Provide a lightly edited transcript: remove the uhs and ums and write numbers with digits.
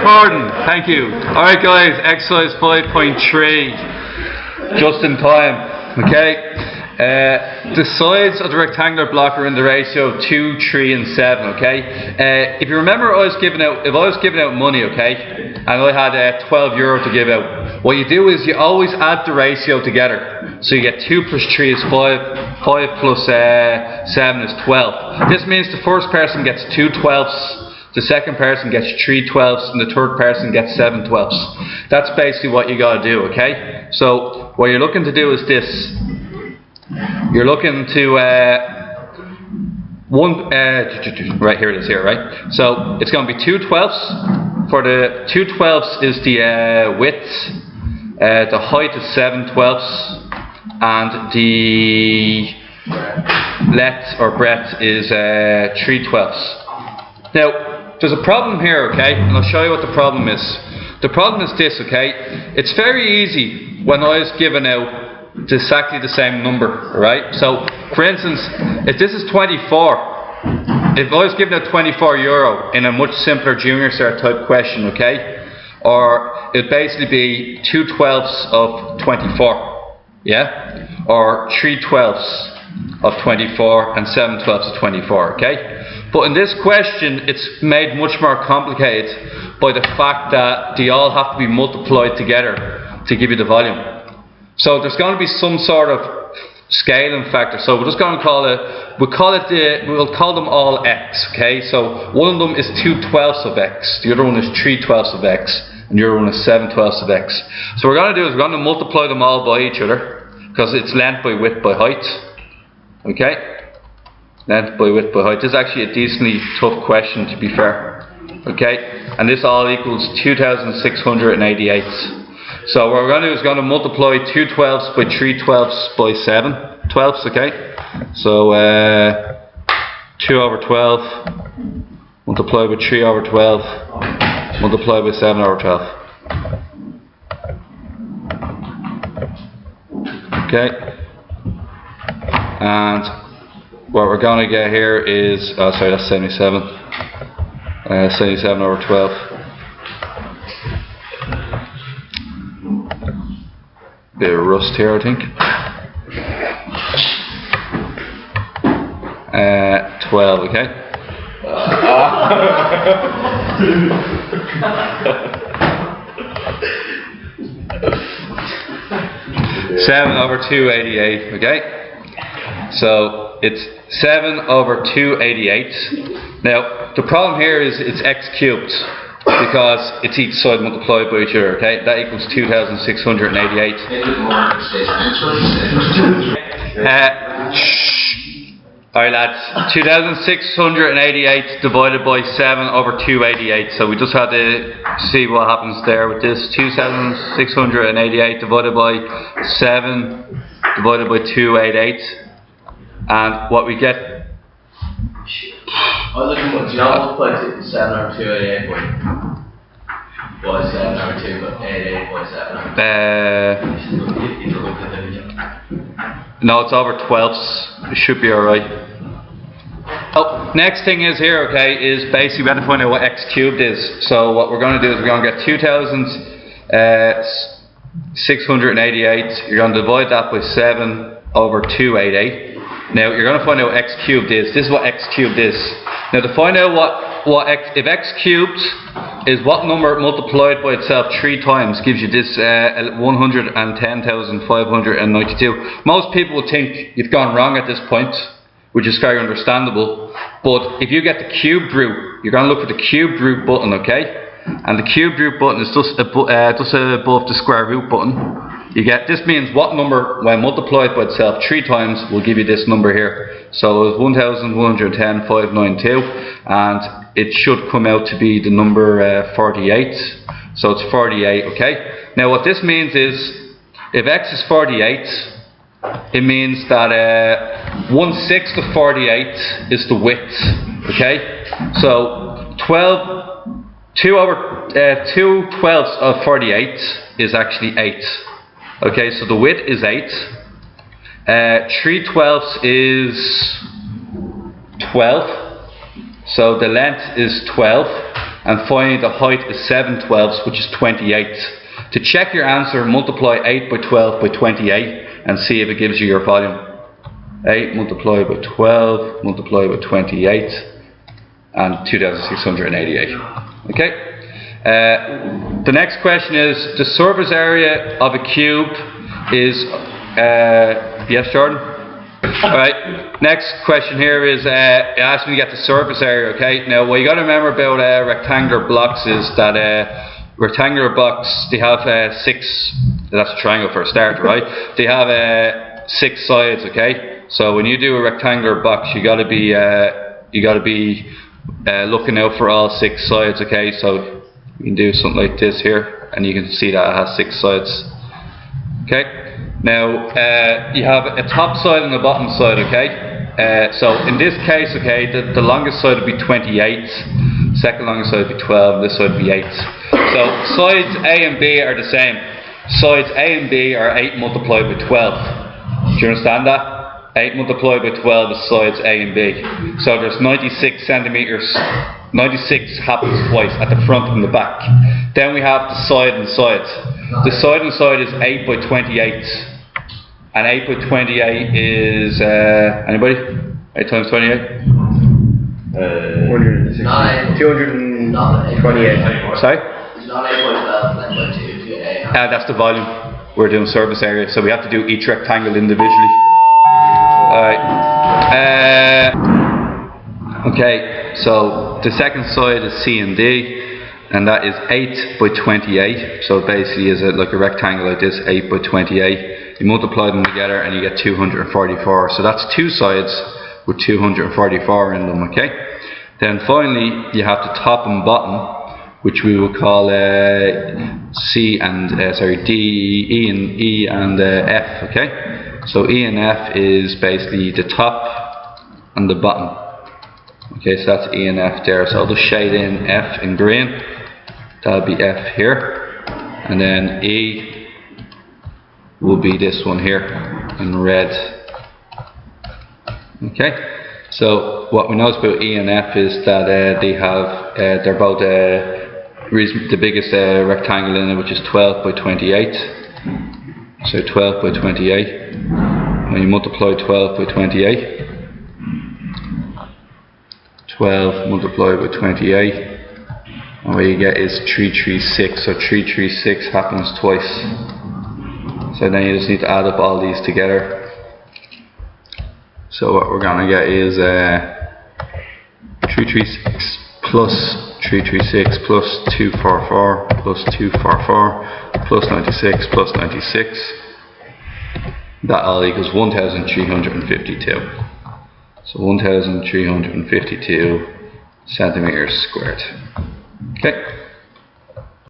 recording. Thank you. Alright guys, exercise 5.3. Just in time. Okay. The sides of the rectangular block are in the ratio of 2, 3 and 7, okay? If you remember, if I was giving out money, okay, and I had €12 to give out, what you do is you always add the ratio together. So you get 2 plus 3 is 5, 5 plus 7 is 12. This means the first person gets 2 12ths, the second person gets 3 12ths, and the third person gets 7 12ths. That's basically what you got to do, okay? So what you're looking to do is this. You're looking to right here it is here, right? So it's going to be 2 12ths. For the 2 12ths is the width, the height is 7 12ths, and the length or breadth is 3 12ths. Now there's a problem here, okay? And I'll show you what the problem is. The problem is this, okay? It's very easy when I was given out exactly the same number, right? So, for instance, if this is 24, if I was given out €24 in a much simpler junior cert type question, okay? Or it'd basically be 2 12ths of 24, yeah? Or 3 12ths of 24 and 7 12ths of 24, okay? But in this question, it's made much more complicated by the fact that they all have to be multiplied together to give you the volume. So there's going to be some sort of scaling factor. So we're just going to call it, we'll call them all x, okay? So one of them is 2 12ths of x, the other one is 3 12ths of x, and the other one is 7 12ths of x. So what we're going to do is we're going to multiply them all by each other, because it's length by width by height, okay? Length by width by height. This is actually a decently tough question, to be fair, okay? And this all equals 2,688. So what we're going to do is going to multiply 2 12ths by 3 12ths by 7 12ths, okay? So 2 over 12 multiplied by 3 over 12 multiplied by 7 over 12. Okay? And what we're going to get here is, oh sorry, that's 77. 77 over 12. Bit of rust here, I think. 12, okay? 7 over 288, okay? So it's 7 over 288. Now the problem here is it's x cubed, because it's each side multiplied by each other, okay? That equals 2,688. Alright lads, 2,688 divided by 7 over 288. So we just had to see what happens there with this. 2,688 divided by 7 divided by 288. And what we get... I was looking for, do you know multiply 7 over 288 by 7 over 288 by 7? No, it's over 12ths. It should be alright. Oh, next thing is here, okay, is basically we have to find out what x cubed is. So what we're going to do is we're going to get 2,688. You're going to divide that by 7 over 288. Now you're going to find out what x cubed is. This is what x cubed is. Now to find out if x cubed is what number multiplied by itself 3 times gives you this 110,592. Most people would think you've gone wrong at this point, which is very understandable. But if you get the cubed root, you're going to look for the cubed root button, okay? And the cubed root button is just above the square root button. You get, this means what number when multiplied by itself 3 times will give you this number here. So it was 1,110,592, and it should come out to be the number 48. So it's 48, okay? Now what this means is, if x is 48, it means that 1/6 of 48 is the width, okay? So 2 12ths of 48 is actually 8. Okay, so the width is 8. 3 12ths is 12. So the length is 12. and finally the height is 7/12, which is 28. To check your answer, multiply 8 by 12 by 28 and see if it gives you your volume. 8 multiplied by 12 multiplied by 28 and 2,688. Okay? The next question is, the surface area of a cube is, yes Jordan? Alright, next question here is, it asks me to get the surface area, okay? Now what you got to remember about rectangular blocks is that rectangular blocks, they have 6, that's a triangle for a start, right? They have 6 sides, okay? So when you do a rectangular box, you got to be looking out for all 6 sides, okay? So you can do something like this here, and you can see that it has 6 sides. Okay. Now you have a top side and a bottom side, okay? So in this case, okay, the longest side would be 28, second longest side would be 12, and this side would be 8. So sides A and B are the same. Sides A and B are 8 multiplied by 12. Do you understand that? 8 multiplied by 12 is sides A and B. So there's 96 centimeters. 96 happens twice, at the front and the back. Then we have the side and side. The side and side is 8 by 28. And 8 by 28 is, anybody? 8 times 28? 160. 228. Sorry? It's not 8 by 12, then by 2 to get 8. That's the volume. We're doing surface area, so we have to do each rectangle individually. Alright. Okay, so the second side is C and D, and that is 8 by 28. So basically is like a rectangle like this, 8 by 28. You multiply them together and you get 244. So that's 2 sides with 244 in them, okay? Then finally you have the top and bottom, which we will call E and F, okay? So E and F is basically the top and the bottom. Okay, so that's E and F there. So I'll just shade in F in green. That'll be F here. And then E will be this one here in red. Okay, so what we know about E and F is that they're both the biggest rectangle in it, which is 12 by 28. So 12 by 28. When you multiply 12 by 28, 12 multiplied by 28, and what you get is 336. So 336 happens twice. So then you just need to add up all these together. So what we're going to get is 336 plus 336 plus 244 plus 244 plus 96 plus 96. That all equals 1,352. So 1,352 centimeters squared. Okay.